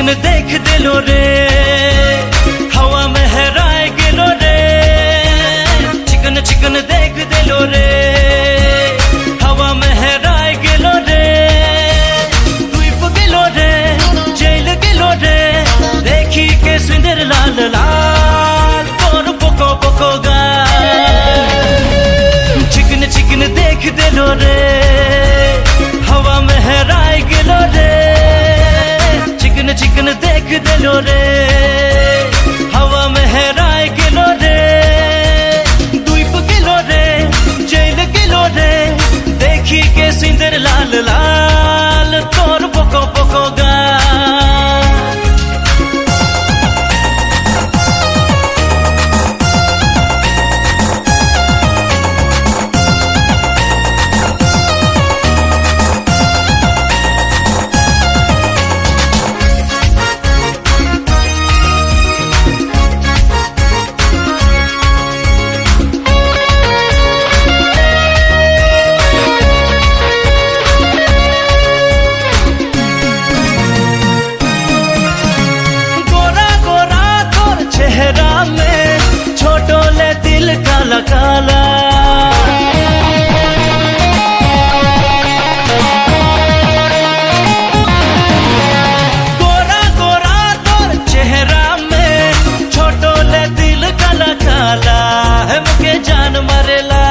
चिकन देख दिलो रे हवा में हराए गेलो रे चिकन चिकन देख दिलो रे हवा में हराए गेलो रे द्वीप गेलो रे जेल गेलो रे देखी के सुंदर लाल लाल तोर पोको पोको गा चिकन चिकन देख दिलो रे हवा में हराए गेलो रे चिकन चिकन देख दिलो रे हवा में हराए गेलो रे द्वीप गेलो रे जेल गेलो रे देखी के सिंदर लाल लाल तोर पोको पोको गा चेहरा में छोटो ले दिल काला काला गोरा गोरा तोर चेहरा में छोटो ले दिल काला काला है मुके जान मरेला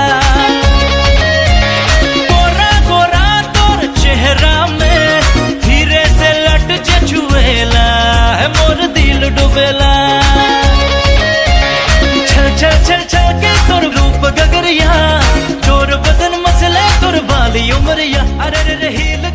गोरा गोरा तोर चेहरा में धीरे से लट जे छुएला है मोर दिल डुबेला चल चल के तोर रूप गगरिया तोर बदन मसले तोर बाली उमरिया अरे रे हील